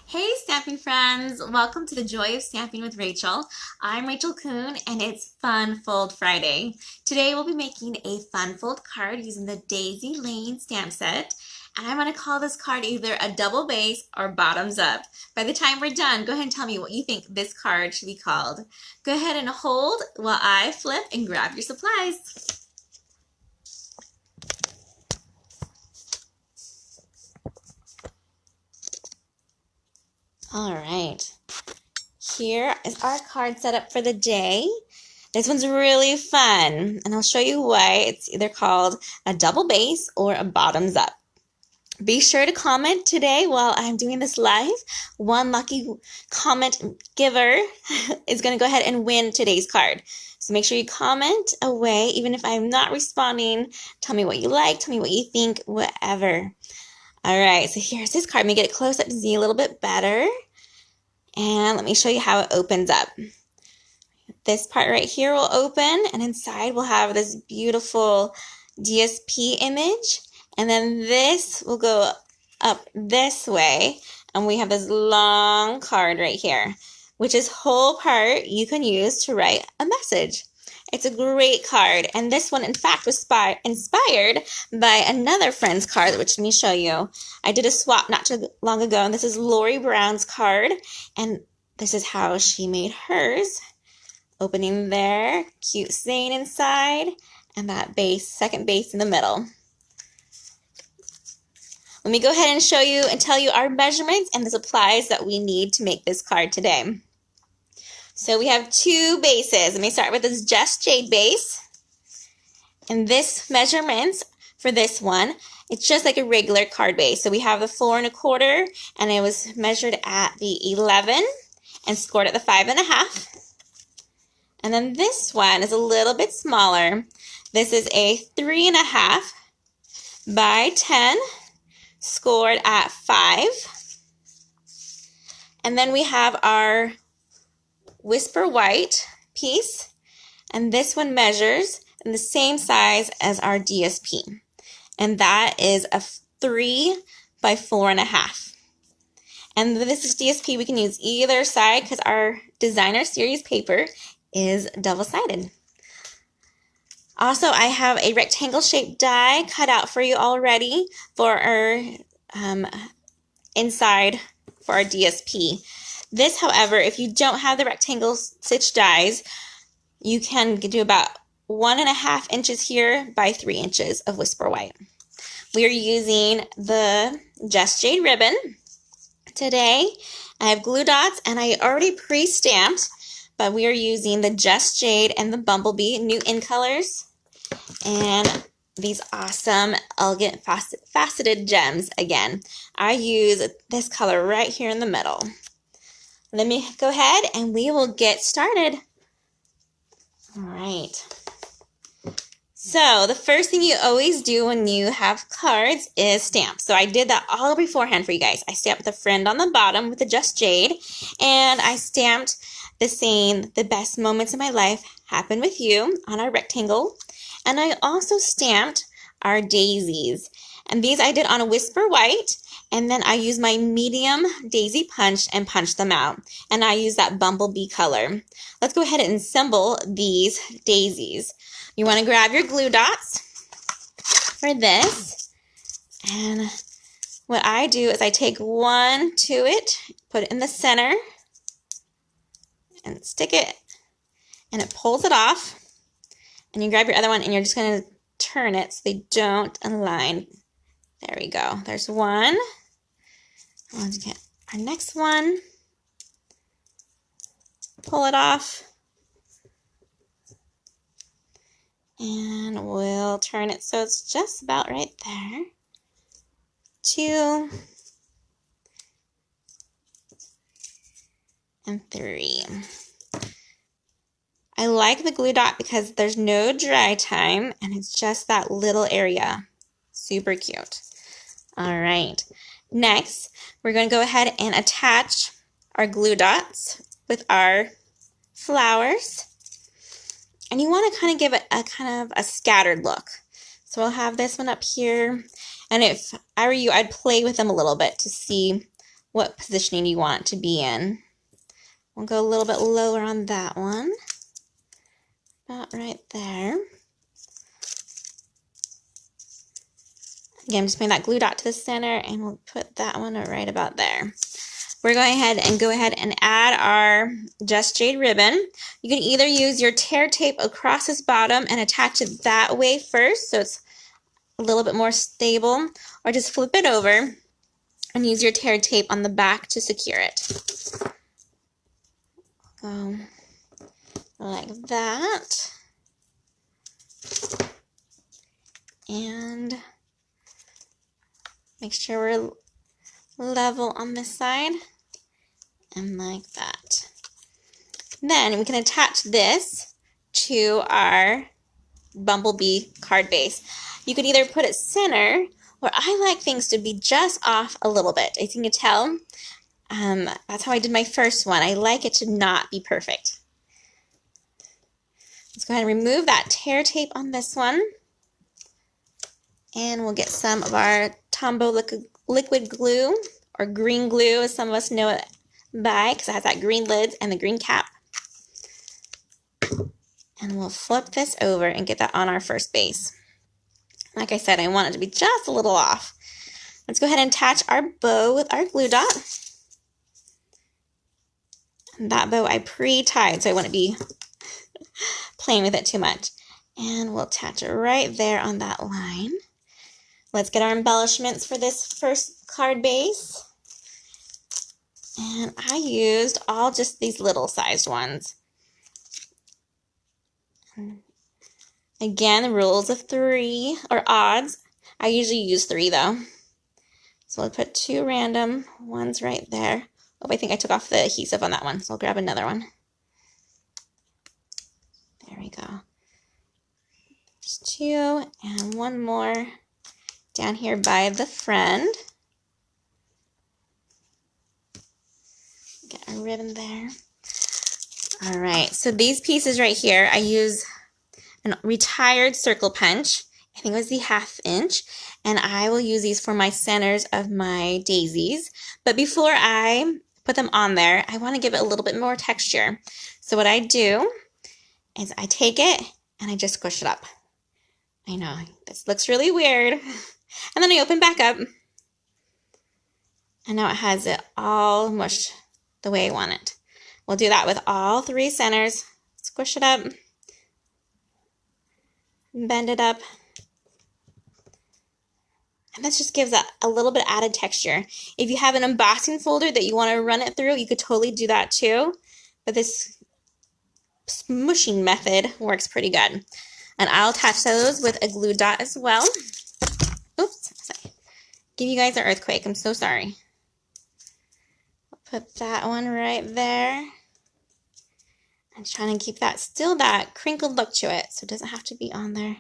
Hey stamping friends, welcome to the Joy of Stamping with Rachel. I'm Rachel Coon and it's Fun Fold Friday. Today we'll be making a fun fold card using the Daisy Lane stamp set. And I'm going to call this card either a double base or bottoms up. By the time we're done, go ahead and tell me what you think this card should be called. Go ahead and hold while I flip and grab your supplies. All right. Here is our card setup for the day. This one's really fun, and I'll show you why it's either called a double base or a bottoms up. Be sure to comment today while I'm doing this live. One lucky comment giver is going to go ahead and win today's card. So make sure you comment away, even if I'm not responding. Tell me what you like, tell me what you think, whatever. All right, so here's this card. Let me get it close up to see a little bit better. And let me show you how it opens up. This part right here will open, and inside we'll have this beautiful DSP image. And then this will go up this way, and we have this long card right here, which is whole part you can use to write a message. It's a great card, and this one, in fact, was inspired by another friend's card, which let me show you. I did a swap not too long ago, and this is Lori Brown's card, and this is how she made hers. Opening there, cute saying inside, and that base, second base in the middle. Let me go ahead and show you and tell you our measurements and the supplies that we need to make this card today. So we have two bases. Let me start with this Just Jade base. And this measurements for this one, it's just like a regular card base. So we have the 4 1/4, and it was measured at the 11 and scored at the 5 1/2. And then this one is a little bit smaller. This is a 3 1/2 by 10, scored at 5. And then we have our Whisper White piece, and this one measures in the same size as our DSP, and that is a 3 by 4 1/2. And this is DSP. We can use either side because our designer series paper is double-sided. Also, I have a rectangle shaped die cut out for you already for our inside for our DSP. This, however, if you don't have the rectangle stitch dies, you can do about 1 1/2 inches here by 3 inches of Whisper White. We are using the Just Jade ribbon today. I have glue dots, and I already pre-stamped, but we are using the Just Jade and the Bumblebee new in colors, and these awesome, elegant, faceted gems again. I use this color right here in the middle. Let me go ahead and we will get started. All right. So the first thing you always do when you have cards is stamp. So I did that all beforehand for you guys. I stamped the friend on the bottom with the Just Jade, and I stamped the saying, "The best moments of my life happen with you," on our rectangle. And I also stamped our daisies. And these I did on a Whisper White, and then I used my medium daisy punch and punched them out. And I used that Bumblebee color. Let's go ahead and assemble these daisies. You want to grab your glue dots for this. And what I do is I take one to it, put it in the center, and stick it, and it pulls it off. And you grab your other one, and you're just going to turn it so they don't align. There we go. There's one. Let's get our next one. Pull it off. And we'll turn it so it's just about right there. 2 and 3. I like the glue dot because there's no dry time, and it's just that little area. Super cute. All right. Next, we're going to go ahead and attach our glue dots with our flowers. And you want to kind of give it a kind of a scattered look. So I'll have this one up here. And if I were you, I'd play with them a little bit to see what positioning you want it to be in. We'll go a little bit lower on that one. About right there. Again, I'm just putting that glue dot to the center, and we'll put that one right about there. We're going ahead and add our Just Jade ribbon. You can either use your tear tape across this bottom and attach it that way first, so it's a little bit more stable, or just flip it over and use your tear tape on the back to secure it. Go like that. And make sure we're level on this side, and like that. Then we can attach this to our bumblebee card base. You could either put it center, or I like things to be just off a little bit. As you can tell, that's how I did my first one. I like it to not be perfect. Let's go ahead and remove that tear tape on this one. And we'll get some of our Tombow liquid glue, or green glue as some of us know it by, because it has that green lid and the green cap. And we'll flip this over and get that on our first base. Like I said, I want it to be just a little off. Let's go ahead and attach our bow with our glue dot. And that bow I pre-tied, so I wouldn't be playing with it too much. And we'll attach it right there on that line. Let's get our embellishments for this first card base. And I used all just these little sized ones. Again, the rules of 3 or odds. I usually use 3 though. So we'll put 2 random ones right there. Oh, I think I took off the adhesive on that one, so I'll grab another one. There we go. There's 2 and one more down here by the friend. Get our ribbon there. All right, so these pieces right here, I use a retired circle punch. I think it was the 1/2 inch. And I will use these for my centers of my daisies. But before I put them on there, I want to give it a little bit more texture. So what I do is I take it and I just squish it up. I know, this looks really weird. And then I open back up. And now it has it all mushed the way I want it. We'll do that with all 3 centers. Squish it up. Bend it up. And this just gives a little bit added texture. If you have an embossing folder that you want to run it through, you could totally do that too. But this smushing method works pretty good. And I'll attach those with a glue dot as well. Oops, sorry. Give you guys an earthquake. I'm so sorry. I'll put that one right there. I'm trying to keep that still that crinkled look to it, so it doesn't have to be on there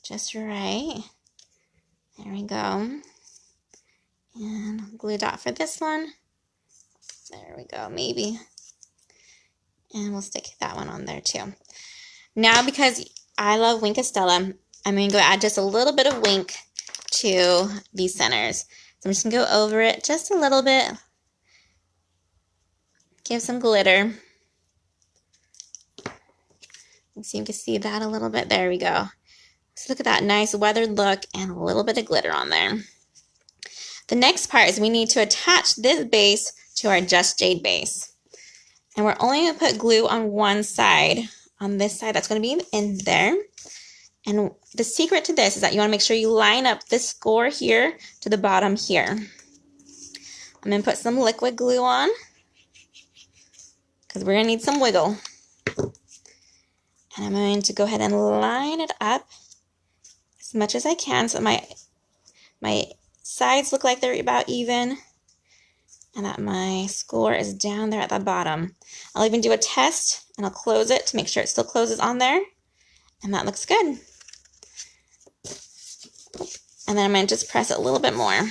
just right. There we go. And glue dot for this one. There we go, maybe. And we'll stick that one on there too. Now, because I love Wink Estella, I'm going to go add just a little bit of wink to these centers. So I'm just going to go over it just a little bit. Give some glitter. So you can see that a little bit. There we go. So look at that nice weathered look and a little bit of glitter on there. The next part is we need to attach this base to our Just Jade base. And we're only going to put glue on one side. On this side, that's going to be in there. And the secret to this is that you want to make sure you line up this score here to the bottom here. I'm going to put some liquid glue on because we're going to need some wiggle. And I'm going to go ahead and line it up as much as I can so that my sides look like they're about even and that my score is down there at the bottom. I'll even do a test and I'll close it to make sure it still closes on there. And that looks good. And then I'm going to just press it a little bit more.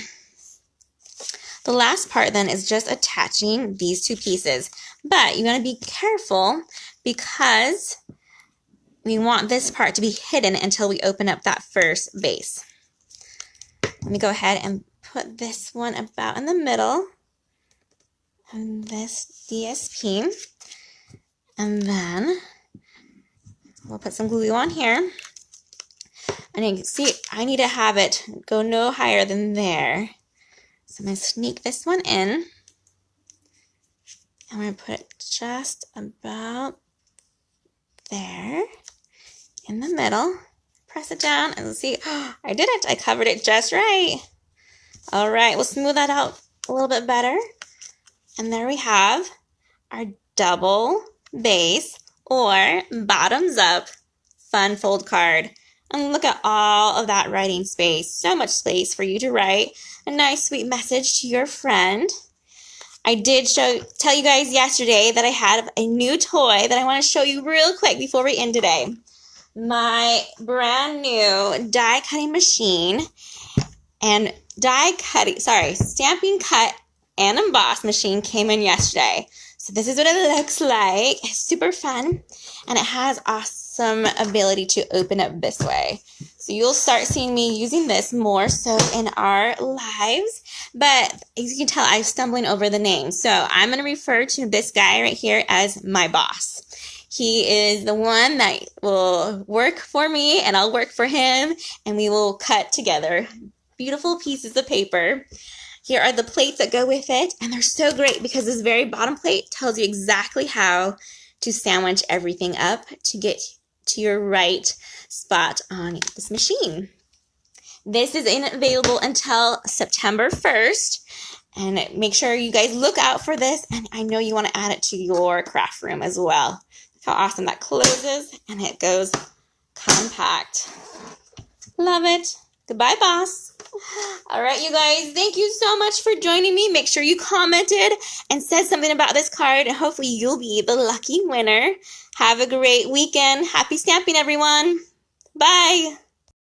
The last part then is just attaching these 2 pieces. But you want to be careful because we want this part to be hidden until we open up that first base. Let me go ahead and put this one about in the middle. and this DSP. And then we'll put some glue on here. And you can see I need to have it go no higher than there. So I'm going to sneak this one in. I'm going to put it just about there in the middle. Press it down and see, oh, I did it. I covered it just right. All right, we'll smooth that out a little bit better. And there we have our double base or bottoms up fun fold card. And look at all of that writing space. So much space for you to write a nice sweet message to your friend. I did tell you guys yesterday that I had a new toy that I want to show you real quick before we end today. My brand new die cutting machine and stamping cut and emboss machine came in yesterday. So this is what it looks like. It's super fun and it has awesome ability to open up this way. So you'll start seeing me using this more so in our lives. But as you can tell, I'm stumbling over the name. So I'm going to refer to this guy right here as my boss. He is the one that will work for me and I'll work for him and we will cut together beautiful pieces of paper. Here are the plates that go with it and they're so great because this very bottom plate tells you exactly how to sandwich everything up to get to your right spot on this machine. This is available until September 1st. And make sure you guys look out for this. And I know you want to add it to your craft room as well. Look how awesome that closes and it goes compact. Love it. Goodbye, boss. All right, you guys, thank you so much for joining me. Make sure you commented and said something about this card, and hopefully you'll be the lucky winner. Have a great weekend. Happy stamping, everyone. Bye.